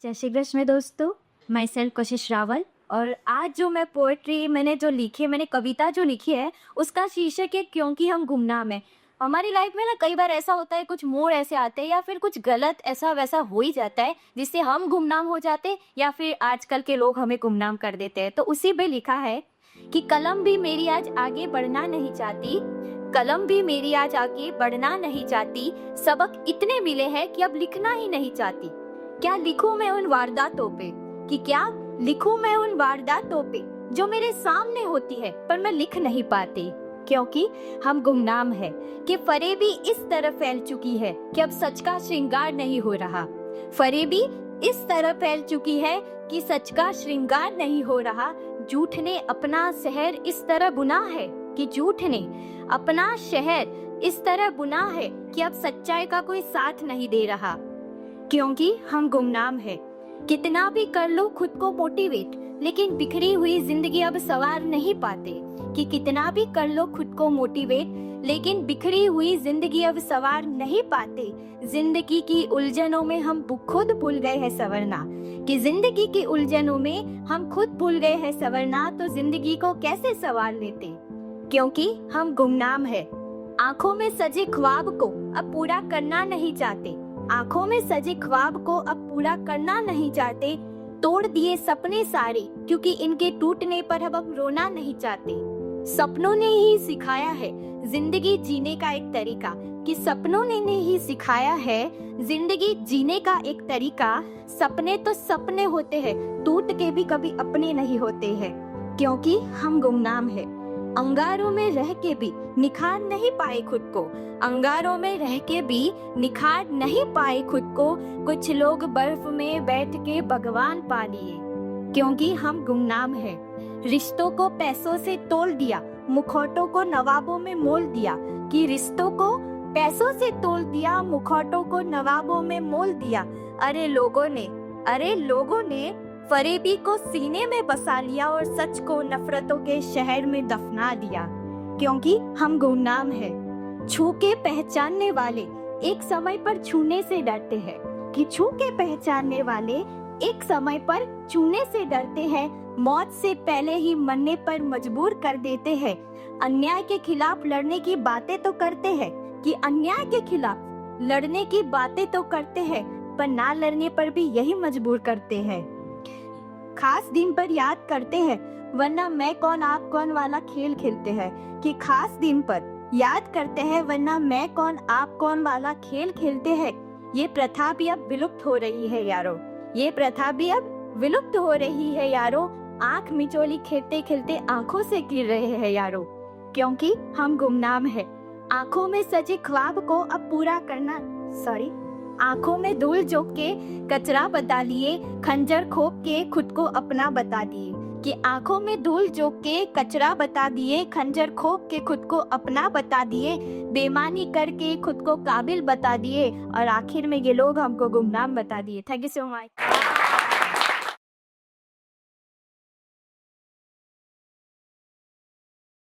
जय श्री कृष्ण दोस्तों, मैं सेल्फ कोशिश रावल। और आज जो मैं पोएट्री मैंने कविता जो लिखी है उसका शीर्षक है क्योंकि हम गुमनाम हैं। हमारी लाइफ में ना कई बार ऐसा होता है, कुछ मोड़ ऐसे आते हैं या फिर कुछ गलत ऐसा वैसा हो ही जाता है जिससे हम गुमनाम हो जाते हैं या फिर आजकल के लोग हमें गुमनाम कर देते हैं। तो उसी पे लिखा है कि कलम भी मेरी आज आगे बढ़ना नहीं चाहती, कलम भी मेरी आज आगे बढ़ना नहीं चाहती, सबक इतने मिले हैं कि अब लिखना ही नहीं चाहती। क्या लिखूं मैं उन वारदातों पे, कि क्या लिखूं मैं उन वारदातों पे जो मेरे सामने होती है पर मैं लिख नहीं पाती, क्योंकि हम गुमनाम है। कि फरेबी इस तरह फैल चुकी है कि अब सच का श्रृंगार नहीं हो रहा, फरेबी इस तरह फैल चुकी है कि सच का श्रृंगार नहीं हो रहा। झूठ ने अपना शहर इस तरह बुना है कि झूठ ने अपना शहर इस तरह बुना है कि अब सच्चाई का कोई साथ नहीं दे रहा, क्योंकि हम गुमनाम है। कितना भी कर लो खुद को मोटिवेट, लेकिन बिखरी हुई जिंदगी अब सवार नहीं पाते। कि कितना भी कर लो खुद को मोटिवेट, लेकिन बिखरी हुई जिंदगी अब सवार नहीं पाते। जिंदगी की उलझनों में हम खुद भूल गए हैं संवरना, कि जिंदगी की उलझनों में हम खुद भूल गए हैं संवरना, तो जिंदगी को कैसे सवार लेते, क्योंकि हम गुमनाम है। आंखों में सजे ख्वाब को अब पूरा करना नहीं चाहते, आंखों में सजे ख्वाब को अब पूरा करना नहीं चाहते। तोड़ दिए सपने सारे क्योंकि इनके टूटने पर अब हम रोना नहीं चाहते। सपनों ने ही सिखाया है जिंदगी जीने का एक तरीका, कि सपनों ने ही सिखाया है जिंदगी जीने का एक तरीका। सपने तो सपने होते हैं, टूट के भी कभी अपने नहीं होते हैं, क्योंकि हम गुमनाम है। अंगारों में रह के भी निखार नहीं पाए खुद को, अंगारों में रह के भी निखार नहीं पाए खुद को। कुछ लोग बर्फ में बैठ के भगवान पा लिए, क्योंकि हम गुमनाम है। रिश्तों को पैसों से तोल दिया, मुखौटों को नवाबों में मोल दिया, कि रिश्तों को पैसों से तोल दिया, मुखौटों को नवाबों में मोल दिया। अरे लोगों ने फरेबी को सीने में बसा लिया और सच को नफरतों के शहर में दफना दिया, क्योंकि हम गुमनाम है। छू के पहचानने वाले एक समय पर छूने से डरते हैं, कि छू के पहचानने वाले एक समय पर छूने से डरते हैं। मौत से पहले ही मरने पर मजबूर कर देते हैं। अन्याय के खिलाफ लड़ने की बातें तो करते हैं, कि अन्याय के खिलाफ लड़ने की बातें तो करते हैं, पर ना लड़ने पर भी यही मजबूर करते हैं। खास दिन पर याद करते हैं, वरना मैं कौन आप कौन वाला खेल खेलते हैं, कि खास दिन पर याद करते हैं, वरना मैं कौन आप कौन वाला खेल खेलते हैं। ये प्रथा भी अब विलुप्त हो रही है यारो, ये प्रथा भी अब विलुप्त हो रही है यारो। आंख मिचोली खेलते खेलते आंखों से गिर रहे हैं यारो, क्योंकि हम गुमनाम है। आंखों में सजे ख्वाब को अब पूरा करना, आंखों में धूल झोंक के कचरा बता लिए, खंजर खोप के खुद को अपना बता दिए। कि आंखों में धूल झोंक के कचरा बता दिए, खंजर खोप के खुद को अपना बता दिए, बेईमानी करके खुद को काबिल बता दिए, और आखिर में ये लोग हमको गुमनाम बता दिए। Thank you so much.